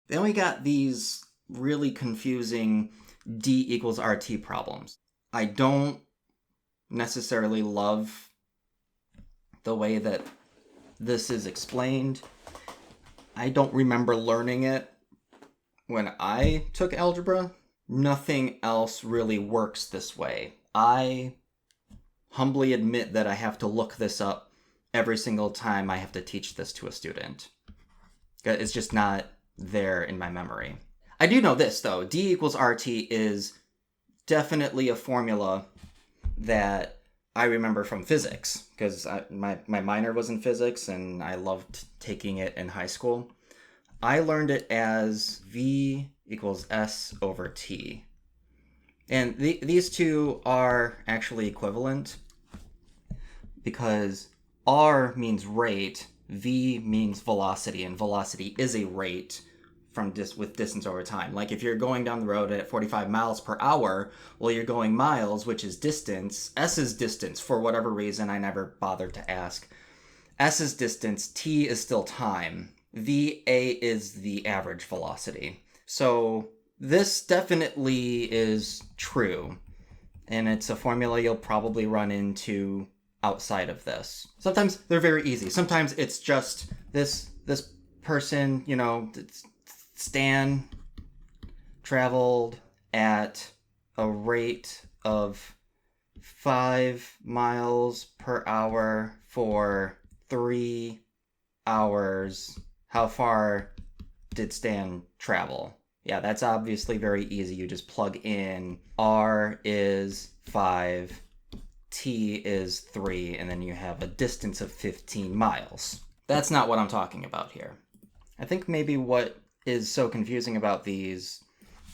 Then we got these really confusing d equals rt problems. I don't necessarily love the way that this is explained. I don't remember learning it when I took algebra. Nothing else really works this way. I humbly admit that I have to look this up every single time I have to teach this to a student. It's just not there in my memory. I do know this, though. D equals RT is definitely a formula that I remember from physics, because my minor was in physics and I loved taking it in high school. I learned it as V equals S over T. And these two are actually equivalent because R means rate, V means velocity, and velocity is a rate from with distance over time. Like if you're going down the road at 45 miles per hour, well, you're going miles, which is distance. S is distance for whatever reason. I never bothered to ask. S is distance. T is still time. VA is the average velocity. So this definitely is true. And it's a formula you'll probably run into outside of this. Sometimes they're very easy. Sometimes it's just this person, Stan traveled at a rate of 5 miles per hour for 3 hours. How far did Stan travel? Yeah, that's obviously very easy. You just plug in R is 5, T is 3, and then you have a distance of 15 miles. That's not what I'm talking about here. I think maybe what is so confusing about these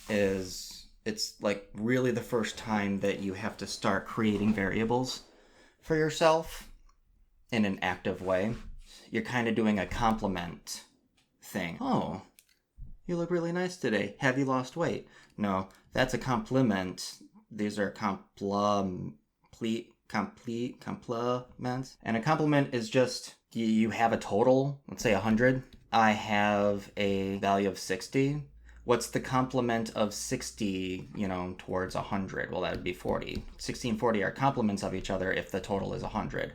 is it's like really the first time that you have to start creating variables for yourself in an active way. You're kind of doing a complement thing. Oh, you look really nice today. Have you lost weight? No, that's a compliment. These are complements. And a complement is just you have a total, let's say 100. I have a value of 60. What's the complement of 60, towards 100? Well, that would be 40. 60 and 40 are complements of each other if the total is 100.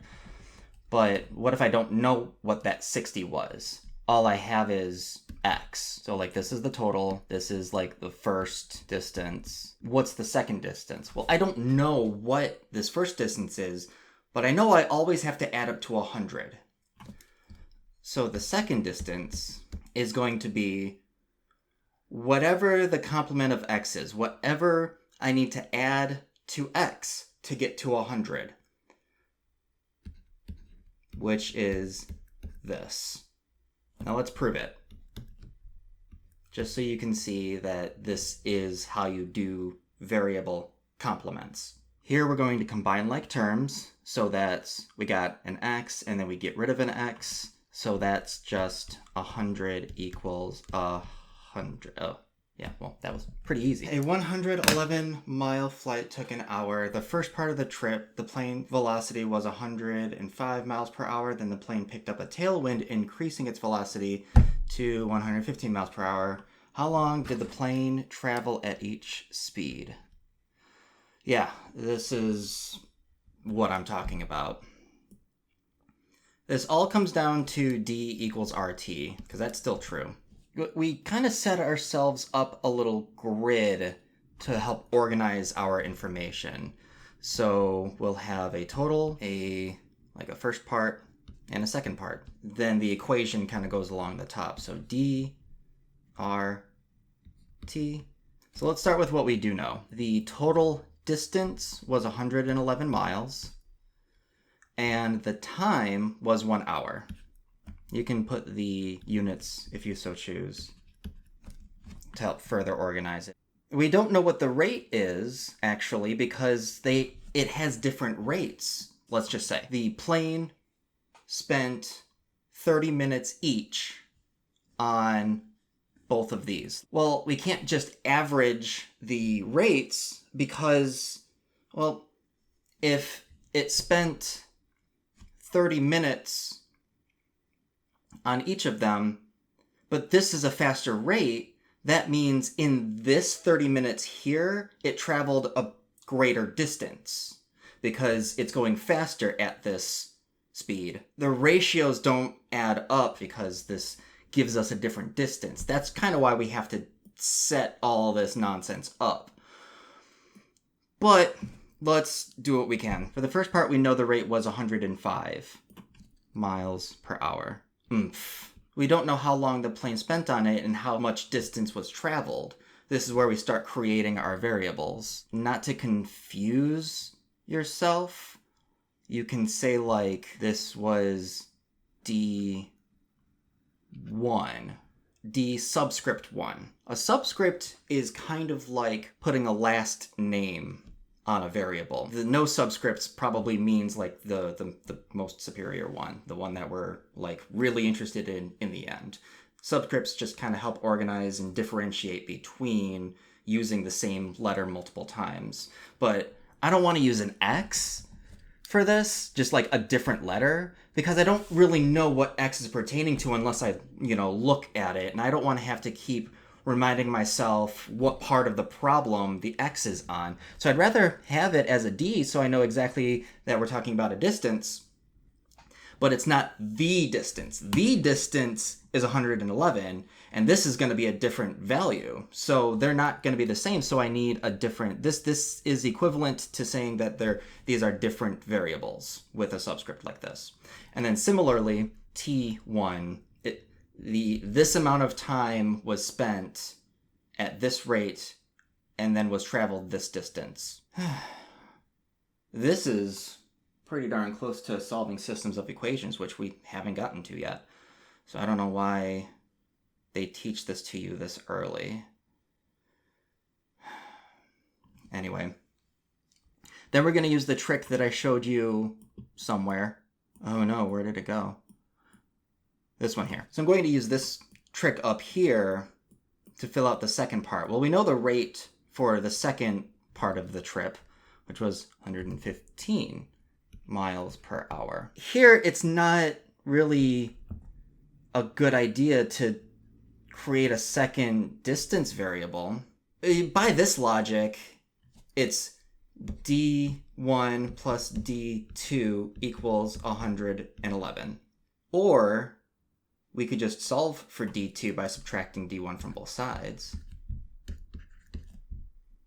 But what if I don't know what that 60 was? All I have is X. So like this is the total. This is like the first distance. What's the second distance? Well, I don't know what this first distance is, but I know I always have to add up to 100. So the second distance is going to be whatever the complement of X is, whatever I need to add to X to get to 100, which is this. Now let's prove it. Just so you can see that this is how you do variable complements. Here we're going to combine like terms, so that's we got an X and then we get rid of an X. So that's just 100 equals 100. Oh, yeah, well, that was pretty easy. A 111-mile flight took an hour. The first part of the trip, the plane velocity was 105 miles per hour. Then the plane picked up a tailwind, increasing its velocity to 115 miles per hour. How long did the plane travel at each speed? Yeah, this is what I'm talking about. This all comes down to D equals RT, because that's still true. We kind of set ourselves up a little grid to help organize our information. So we'll have a total, a first part, and a second part. Then the equation kind of goes along the top. So D, R, T. So let's start with what we do know. The total distance was 111 miles. And the time was 1 hour. You can put the units, if you so choose, to help further organize it. We don't know what the rate is, actually, because it has different rates, let's just say. The plane spent 30 minutes each on both of these. Well, we can't just average the rates because, well, if it spent 30 minutes on each of them, but this is a faster rate, that means in this 30 minutes here, it traveled a greater distance because it's going faster at this speed. The ratios don't add up because this gives us a different distance. That's kind of why we have to set all this nonsense up. But let's do what we can. For the first part, we know the rate was 105 miles per hour. We don't know how long the plane spent on it and how much distance was traveled. This is where we start creating our variables. Not to confuse yourself, you can say like this was D1, D subscript 1. A subscript is kind of like putting a last name on a variable. The no subscripts probably means like the most superior one, the one that we're like really interested in the end. Subscripts just kind of help organize and differentiate between using the same letter multiple times. But I don't want to use an X for this, just like a different letter, because I don't really know what X is pertaining to unless I, look at it. And I don't want to have to keep reminding myself what part of the problem the X is on. So I'd rather have it as a D so I know exactly that we're talking about a distance, but it's not the distance. The distance is 111, and this is going to be a different value. So they're not going to be the same, so I need a different... This is equivalent to saying that these are different variables with a subscript like this. And then similarly, T1, this amount of time was spent at this rate and then was traveled this distance. This is pretty darn close to solving systems of equations, which we haven't gotten to yet. So I don't know why they teach this to you this early. Anyway. Then we're going to use the trick that I showed you somewhere. Oh no, where did it go? This one here. So I'm going to use this trick up here to fill out the second part. Well, we know the rate for the second part of the trip, which was 115 miles per hour. Here, it's not really a good idea to create a second distance variable. By this logic, it's D1 plus D2 equals 111. Or we could just solve for D2 by subtracting D1 from both sides.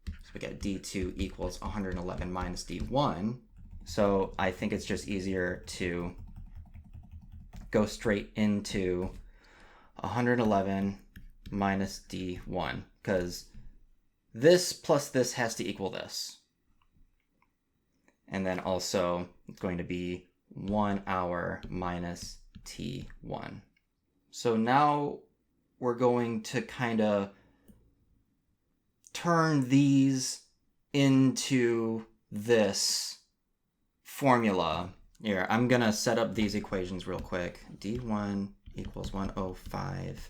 So we get D2 equals 111 minus D1. So I think it's just easier to go straight into 111 minus D1, because this plus this has to equal this. And then also it's going to be 1 hour minus T1. So now we're going to kind of turn these into this formula. Here, I'm going to set up these equations real quick. D1 equals 105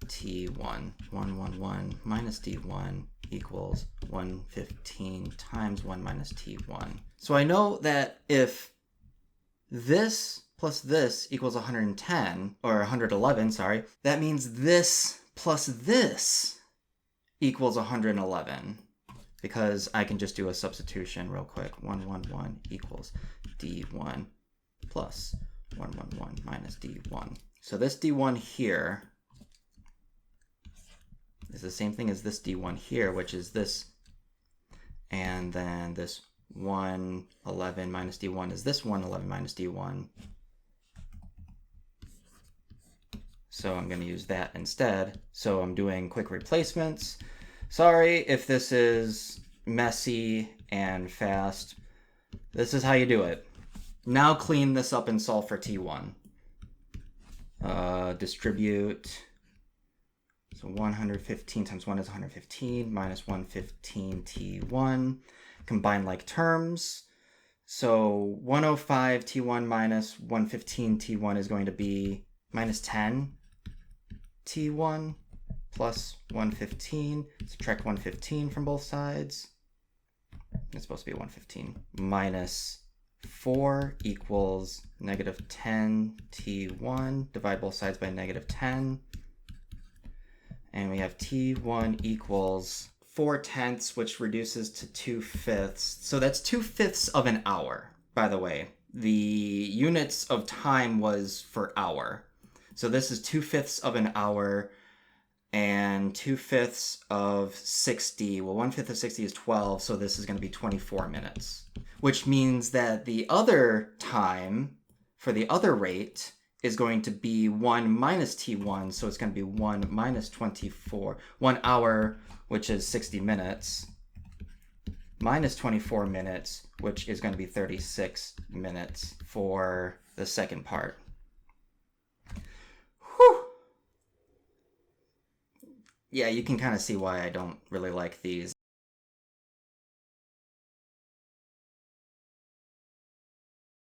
T1. 111 minus D1 equals 115 times 1 minus T1. So I know that if this plus this equals 110, or 111, sorry, that means this plus this equals 111, because I can just do a substitution real quick. 111 equals D1 plus 111 minus D1. So this D1 here is the same thing as this D1 here, which is this, and then this 111 minus D1 is this 111 minus D1. So I'm going to use that instead. So I'm doing quick replacements. Sorry if this is messy and fast. This is how you do it. Now clean this up and solve for T1. Distribute. So 115 times 1 is 115 minus 115 T1. Combine like terms. So 105 T1 minus 115 T1 is going to be minus 10 T1 plus 115. Subtract 115 from both sides. It's supposed to be 115. Minus 4 equals negative 10 T1. Divide both sides by negative 10. And we have T1 equals 4/10, which reduces to 2/5. So that's 2/5 of an hour, by the way. The units of time was for hour. So this is 2/5 of an hour, and 2/5 of 60. Well, 1/5 of 60 is 12, so this is going to be 24 minutes. Which means that the other time for the other rate is going to be 1 minus T1, so it's going to be 1 minus 24. 1 hour, which is 60 minutes, minus 24 minutes, which is going to be 36 minutes for the second part. Whew. Yeah, you can kind of see why I don't really like these.